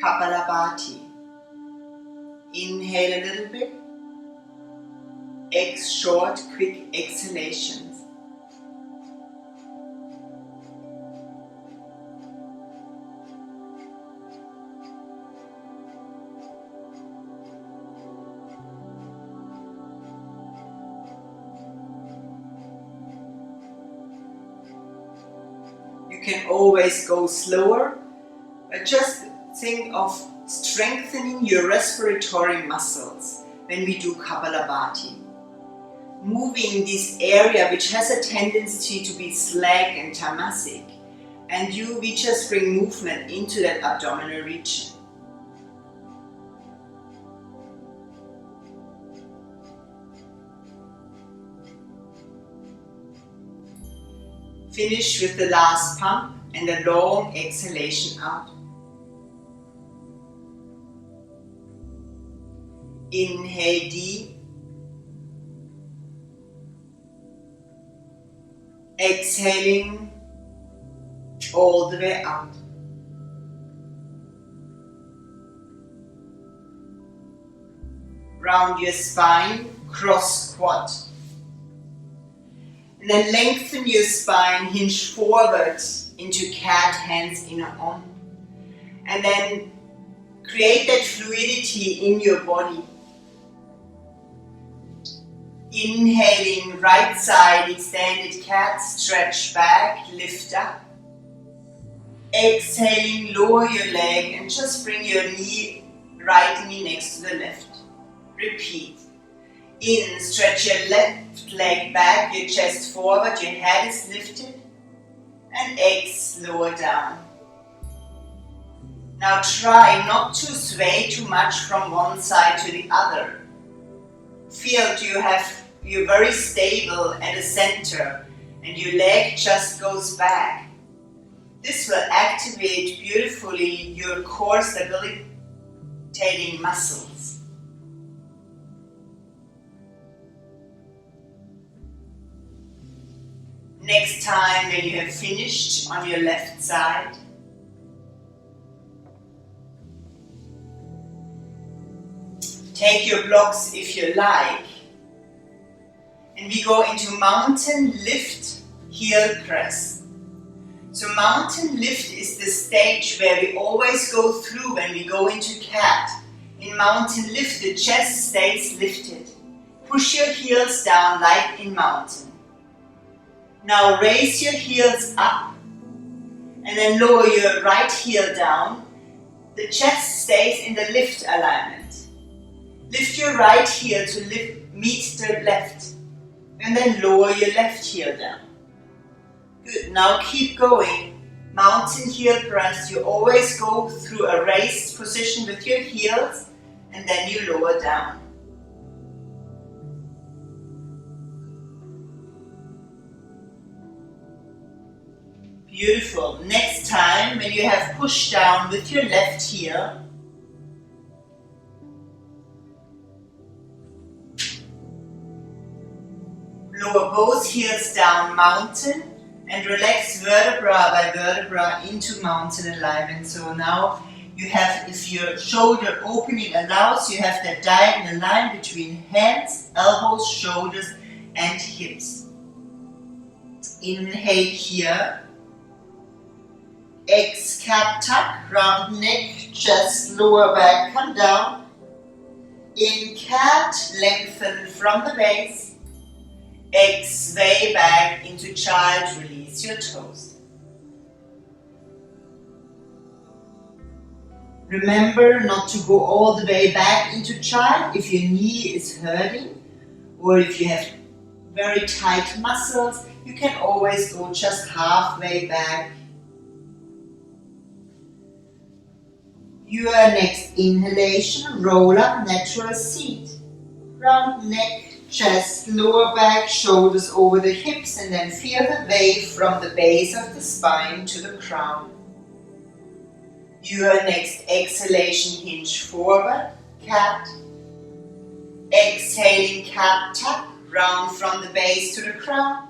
Kapalabhati. Inhale a little bit. Short, quick exhalations. You can always go slower, but just think of strengthening your respiratory muscles when we do Kapalabhati. Moving this area which has a tendency to be slack and tamasic, and we just bring movement into that abdominal region. Finish with the last pump and a long exhalation out. Inhale deep. Exhaling all the way out. Round your spine, cross squat. And then lengthen your spine, hinge forward into cat, hands inner on. And then create that fluidity in your body. Inhaling, right side, extended cat, stretch back, lift up. Exhaling, lower your leg and just bring your right knee next to the left. Repeat. In, stretch your left leg back, your chest forward, your head is lifted. And exhale, lower down. Now try not to sway too much from one side to the other. Feel you're very stable at the center and your leg just goes back. This will activate beautifully your core stabilizing muscles. Next time when you have finished on your left side, take your blocks if you like, and we go into mountain lift, heel press. So mountain lift is the stage where we always go through when we go into cat. In mountain lift, the chest stays lifted. Push your heels down like in mountain. Now raise your heels up and then lower your right heel down. The chest stays in the lift alignment. Lift your right heel to meet the left and then lower your left heel down. Good, now keep going. Mountain heel press, you always go through a raised position with your heels and then you lower down. Beautiful. Next time when you have pushed down with your left heel, lower both heels down, mountain, and relax vertebra by vertebra into mountain alignment. So now you have, if your shoulder opening allows, you have that diagonal line between hands, elbows, shoulders, and hips. Inhale here. Exhale, cat tuck, round neck, chest, lower back, come down. In cat, lengthen from the base. Sway back into child, release your toes. Remember not to go all the way back into child if your knee is hurting or if you have very tight muscles. You can always go just halfway back. Your next inhalation, roll up, natural seat. Round neck, chest, lower back, shoulders over the hips, and then feel the wave from the base of the spine to the crown. Your next exhalation, hinge forward, cat. Exhaling, cat tuck, round from the base to the crown.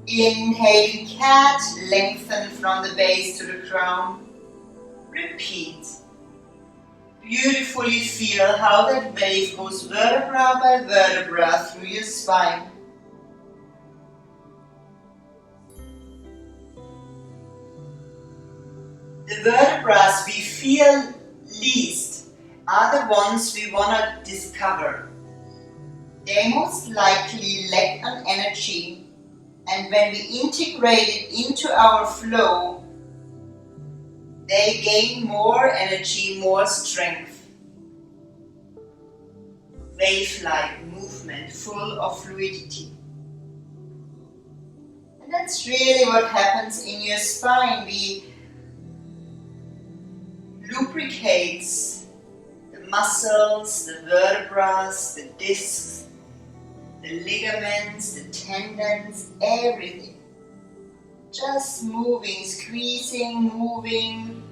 Inhaling, cat, lengthen from the base to the crown. Repeat. Beautifully feel how that wave goes vertebra by vertebra through your spine. The vertebrae we feel least are the ones we want to discover. They most likely lack on energy, and when we integrate it into our flow, they gain more energy, more strength. Wave-like movement, full of fluidity. And that's really what happens in your spine. We lubricates the muscles, the vertebrae, the discs, the ligaments, the tendons, everything. Just moving, squeezing, moving.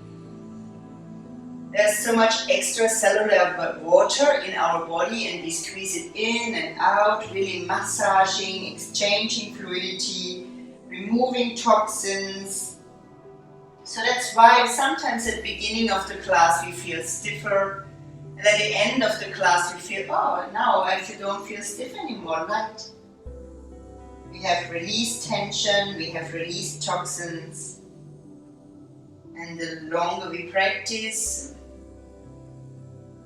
There's so much extracellular water in our body, and we squeeze it in and out, really massaging, exchanging fluidity, removing toxins. So that's why sometimes at the beginning of the class we feel stiffer, and at the end of the class we feel, oh, now I actually don't feel stiff anymore, light. We have released tension, we have released toxins, and the longer we practice,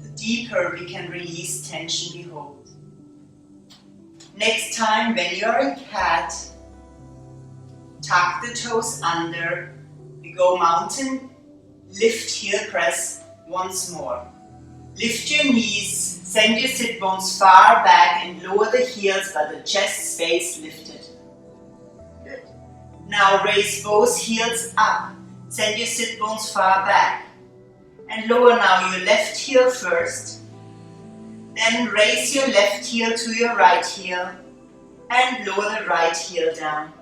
the deeper we can release tension we hold. Next time when you're in cat, tuck the toes under. We go mountain, lift heel press once more. Lift your knees, send your sit bones far back and lower the heels but the chest stays lifted. Good. Now raise both heels up, send your sit bones far back and lower now your left heel first. Then raise your left heel to your right heel and lower the right heel down.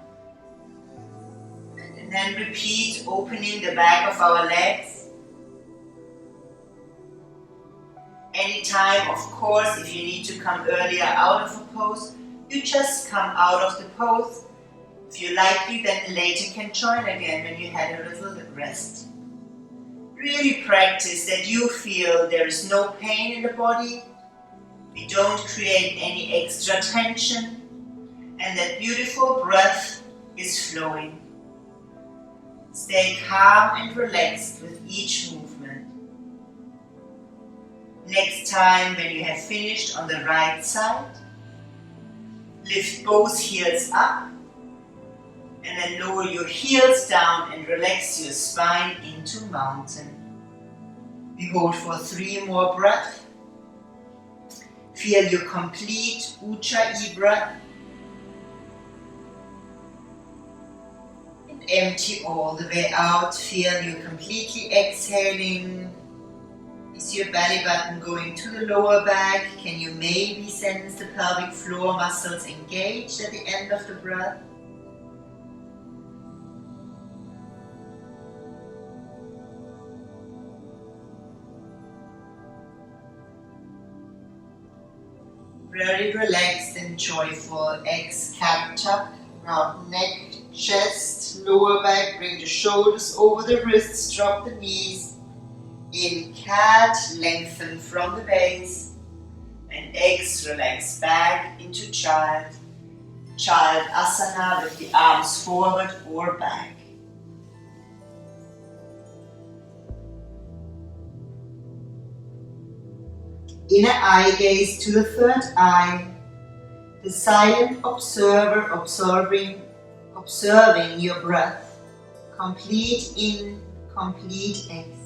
And then repeat, opening the back of our legs. Anytime, of course, if you need to come earlier out of a pose, you just come out of the pose. If you like, you then later can join again when you had a little rest. Really practice that you feel there is no pain in the body, we don't create any extra tension, and that beautiful breath is flowing. Stay calm and relaxed with each movement. Next time when you have finished on the right side, lift both heels up and then lower your heels down and relax your spine into mountain. We hold for 3 more breaths. Feel your complete Ujjayi breath. And empty all the way out. Feel you completely exhaling. Is your belly button going to the lower back? Can you maybe sense the pelvic floor muscles engaged at the end of the breath? Very relaxed and joyful. Cat tuck, round neck, chest, lower back. Bring the shoulders over the wrists, drop the knees. In cat, lengthen from the base. And X, relax back into child. Child asana with the arms forward or back. Inner eye gaze to the third eye. The silent observer observing your breath. Complete in, complete exhale.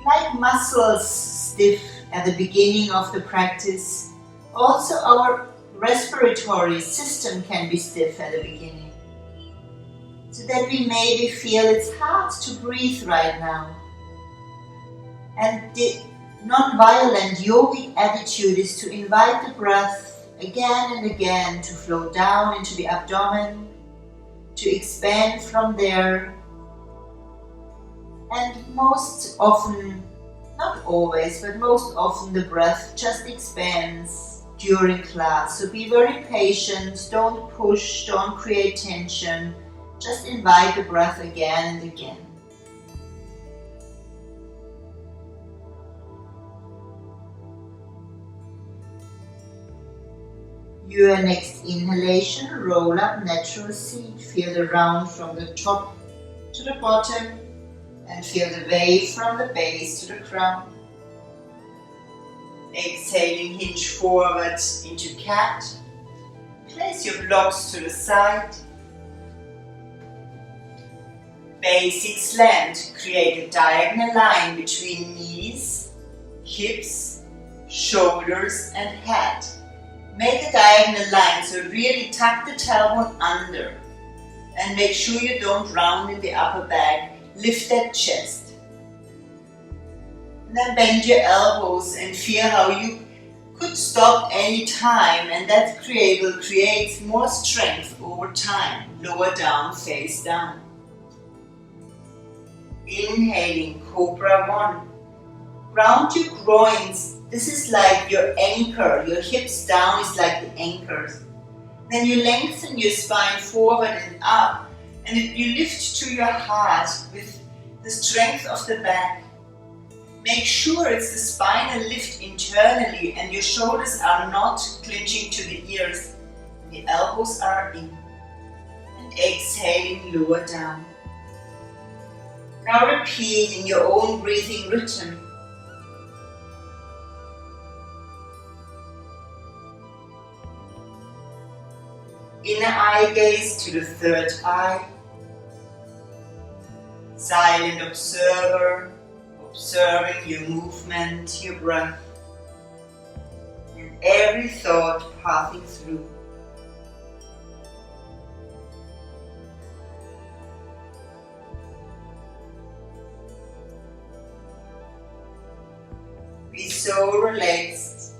Like muscles stiff at the beginning of the practice, also our respiratory system can be stiff at the beginning. So that we maybe feel it's hard to breathe right now. And the non-violent yogic attitude is to invite the breath again and again to flow down into the abdomen, to expand from there. And most often, not always, but most often the breath just expands during class. So be very patient, don't push, don't create tension, just invite the breath again and again. Your next inhalation, roll up natural seat. Feel the round from the top to the bottom and feel the wave from the base to the crown. Exhaling, hinge forward into cat. Place your blocks to the side. Basic slant. Create a diagonal line between knees, hips, shoulders and head. Make a diagonal line, so really tuck the tailbone under. And make sure you don't round in the upper back. Lift that chest. And then bend your elbows and feel how you could stop any time, and that will create more strength over time. Lower down, face down. Inhaling, Cobra 1. Ground your groins. This is like your anchor. Your hips down is like the anchors. Then you lengthen your spine forward and up, and you lift to your heart with the strength of the back. Make sure it's the spinal lift internally and your shoulders are not clinching to the ears. The elbows are in. And exhaling, lower down. Now repeat in your own breathing rhythm. Inner eye gaze to the third eye. Silent observer, observing your movement, your breath, and every thought passing through. Be so relaxed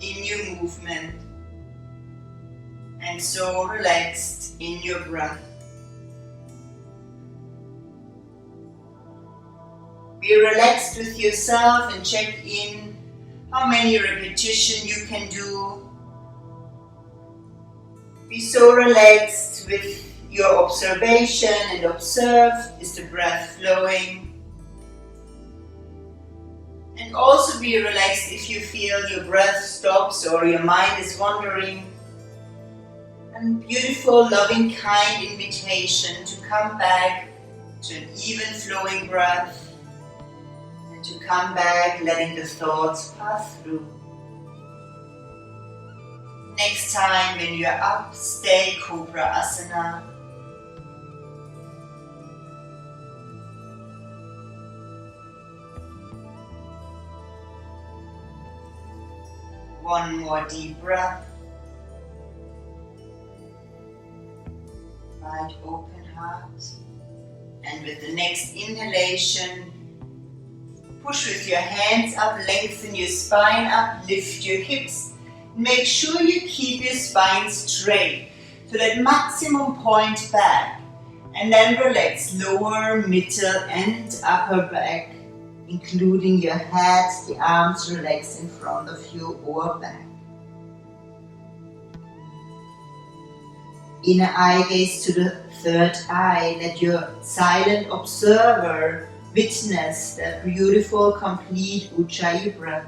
in your movement and so relaxed in your breath. Be relaxed with yourself and check in how many repetitions you can do. Be so relaxed with your observation and observe, is the breath flowing? And also be relaxed if you feel your breath stops or your mind is wandering. And beautiful, loving, kind invitation to come back to an even flowing breath. To come back, letting the thoughts pass through. Next time when you're up, stay Cobra Asana. One more deep breath. Wide open heart. And with the next inhalation, push with your hands up, lengthen your spine up, lift your hips. Make sure you keep your spine straight to that maximum point back. And then relax lower, middle and upper back, including your head, the arms relax in front of you or back. Inner eye gaze to the third eye. Let your silent observer witness that beautiful, complete Ujjayi breath.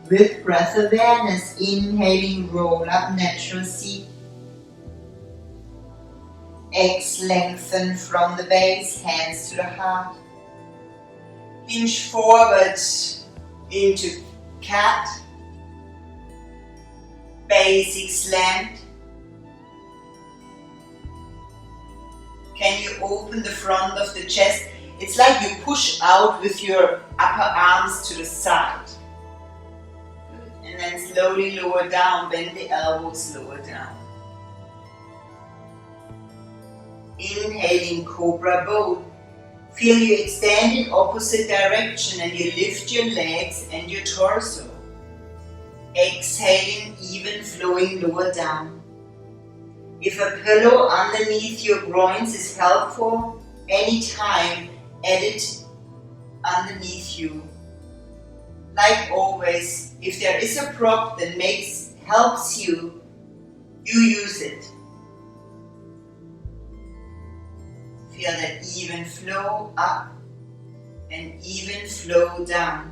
With breath awareness, inhaling, roll up, natural seat. Exhale, lengthen from the base, hands to the heart. Hinge forward into cat. Basic slant. Can you open the front of the chest? It's like you push out with your upper arms to the side. And then slowly lower down, bend the elbows, lower down. Inhaling, Cobra Bow. Feel you extend in opposite direction and you lift your legs and your torso. Exhaling, even flowing lower down. If a pillow underneath your groins is helpful, anytime add it underneath you. Like always, if there is a prop that helps you, you use it. Feel that even flow up and even flow down.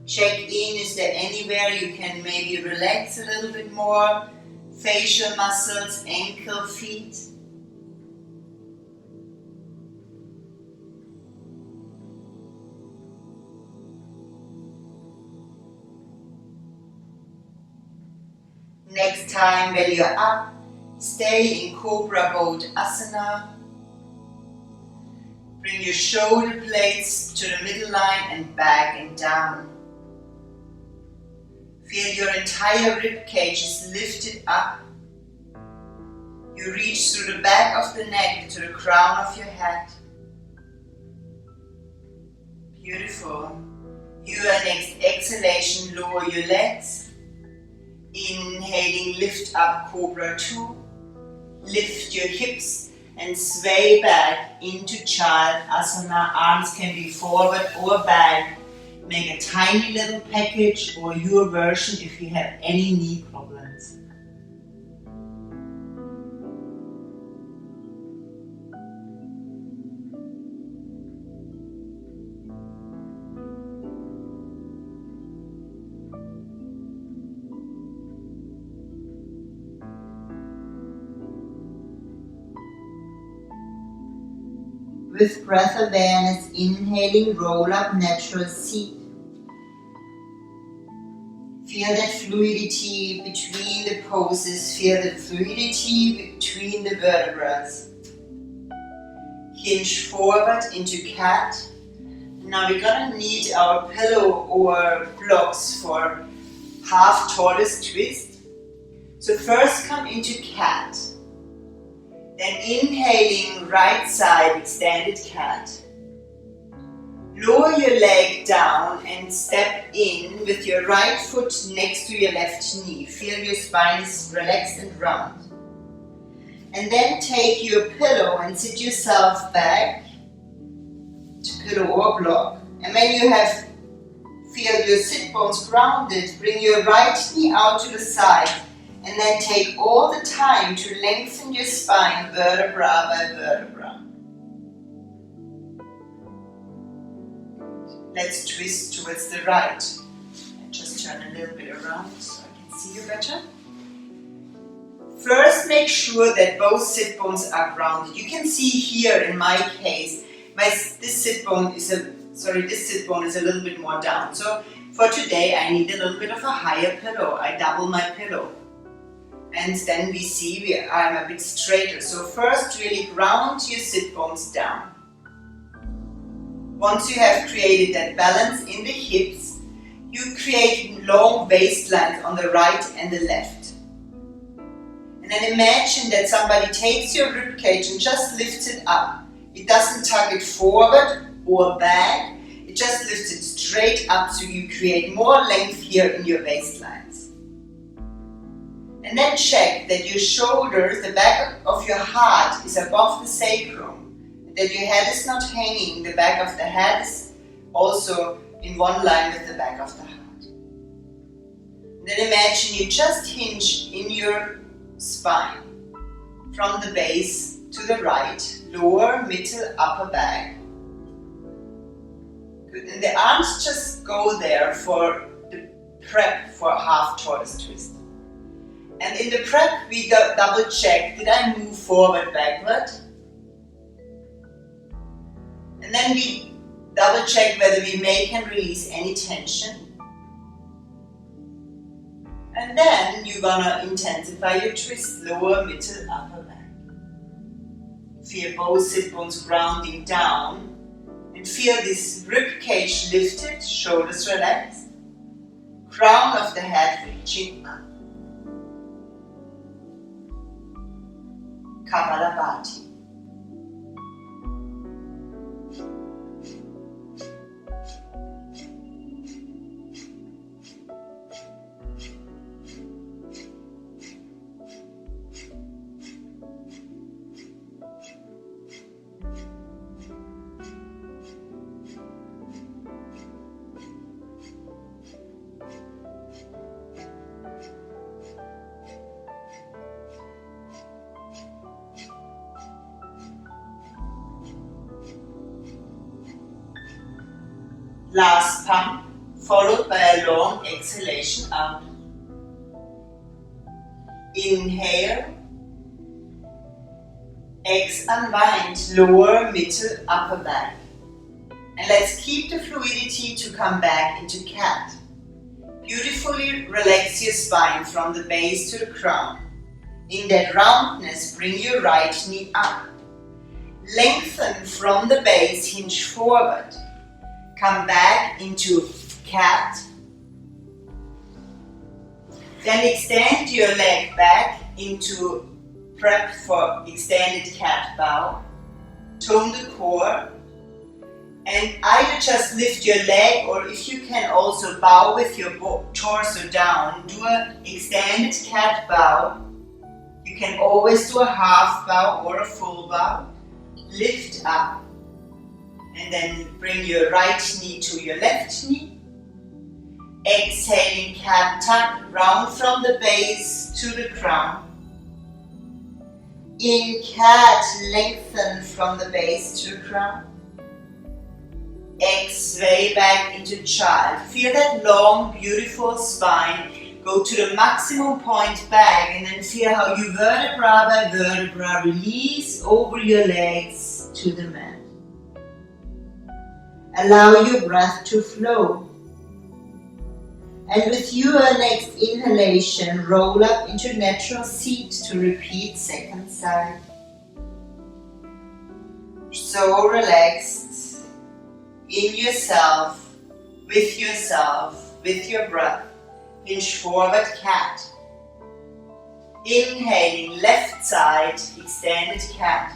Check in, is there anywhere you can maybe relax a little bit more? Facial muscles, ankle, feet. Next time when you're up, stay in Cobra Boat Asana. Bring your shoulder blades to the middle line and back and down. Feel your entire rib cage is lifted up. You reach through the back of the neck to the crown of your head. Beautiful. Your next exhalation, lower your legs. Inhaling, lift up Cobra 2. Lift your hips and sway back into Child Asana. Arms can be forward or back. Make a tiny little package or your version if you have any knee problems. With breath awareness, inhaling, roll up, natural seat. Feel that fluidity between the poses, feel the fluidity between the vertebrae. Hinge forward into cat. Now we're gonna need our pillow or blocks for half tortoise twist. So first come into cat. Then inhaling, right side extended cat. Lower your leg down and step in with your right foot next to your left knee. Feel your spine is relaxed and round. And then take your pillow and sit yourself back to pillow or block. And when you have feel your sit bones grounded, bring your right knee out to the side. And then take all the time to lengthen your spine, vertebra by vertebra. Let's twist towards the right. And just turn a little bit around so I can see you better. First, make sure that both sit bones are grounded. You can see here in my case, this sit bone is a little bit more down. So for today, I need a little bit of a higher pillow. I double my pillow. And then we see I'm a bit straighter. So first really ground your sit bones down. Once you have created that balance in the hips, you create long waistlines on the right and the left. And then imagine that somebody takes your rib cage and just lifts it up. It doesn't tug it forward or back. It just lifts it straight up so you create more length here in your waistlines. And then check that your shoulders, the back of your heart is above the sacrum, that your head is not hanging, the back of the head is also in one line with the back of the heart. And then imagine you just hinge in your spine from the base to the right, lower, middle, upper back. Good. And the arms just go there for the prep for a half tortoise twist. And in the prep, we double check, did I move forward, backward? And then we double check whether we make and release any tension. And then you're gonna intensify your twist, lower, middle, upper back. Feel both sit bones grounding down. And feel this rib cage lifted, shoulders relaxed. Crown of the head reaching up. Kapalabhati. Last pump, followed by a long exhalation out. Inhale. Unwind lower, middle, upper back. And let's keep the fluidity to come back into cat. Beautifully relax your spine from the base to the crown. In that roundness, bring your right knee up. Lengthen from the base, hinge forward. Come back into cat. Then extend your leg back into prep for extended cat bow. Tone the core. And either just lift your leg, or if you can also bow with your torso down, do an extended cat bow. You can always do a half bow or a full bow. Lift up and then bring your right knee to your left knee. Exhaling cat tuck, round from the base to the crown. In cat, lengthen from the base to the crown. Sway back into child. Feel that long, beautiful spine. Go to the maximum point back and then feel how you vertebra by vertebra release over your legs to the mat. Allow your breath to flow. And with your next inhalation, roll up into natural seat to repeat second side. So relaxed. In yourself, with your breath. Hinge forward cat. Inhaling left side, extended cat.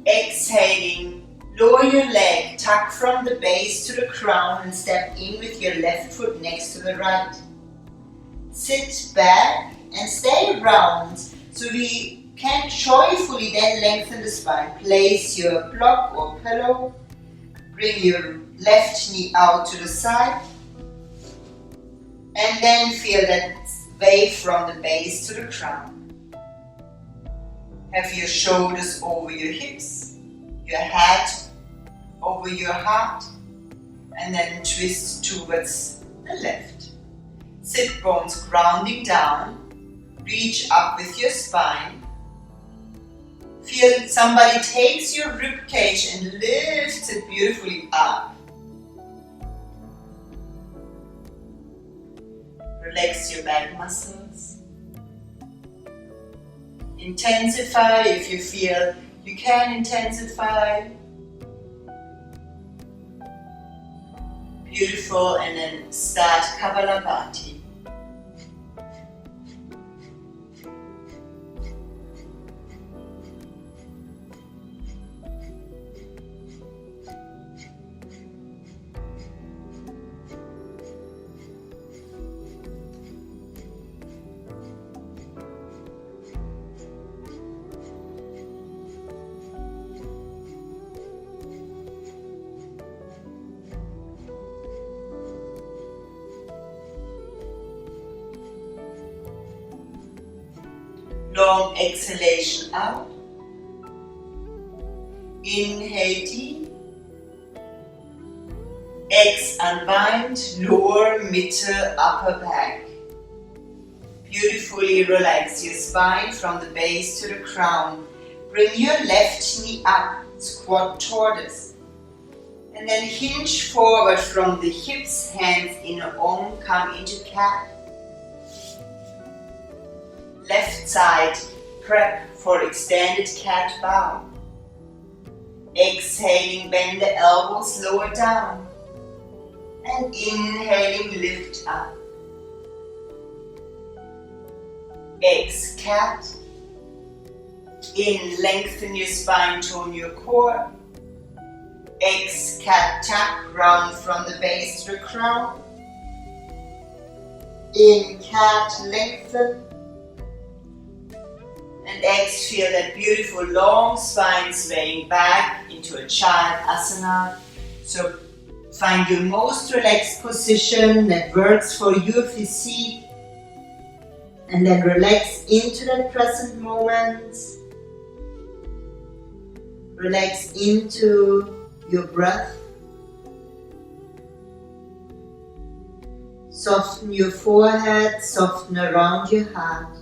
Exhaling, lower your leg, tuck from the base to the crown and step in with your left foot next to the right. Sit back and stay round so we can joyfully then lengthen the spine. Place your block or pillow. Bring your left knee out to the side. And then feel that wave from the base to the crown. Have your shoulders over your hips, your head over your heart, and then twist towards the left. Sit bones grounding down. Reach up with your spine. Feel somebody takes your rib cage and lifts it beautifully up. Relax your back muscles. Intensify if you feel you can intensify. Beautiful, and then start Kapalabhati. Long exhalation out. Inhale deep. Unwind lower, middle, upper back. Beautifully relax your spine from the base to the crown. Bring your left knee up, squat tortoise. And then hinge forward from the hips, hands in Om, come into cat. Left side, prep for extended cat bow. Exhaling, bend the elbows lower down. And inhaling, lift up. Cat. In, lengthen your spine, tone your core. Cat, tuck, round from the base to the crown. In, cat, lengthen. And feel that beautiful long spine swaying back into a child asana. So find your most relaxed position that works for your physique. And then relax into that present moment. Relax into your breath. Soften your forehead, soften around your heart.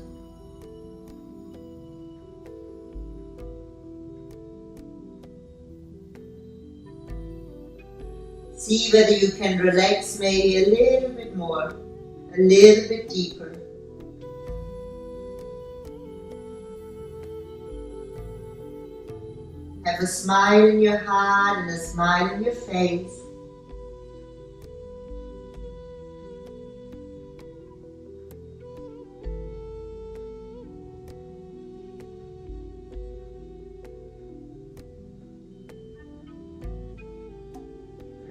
See whether you can relax maybe a little bit more, a little bit deeper. Have a smile in your heart and a smile in your face.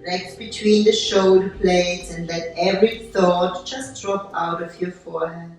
Relax between the shoulder blades and let every thought just drop out of your forehead.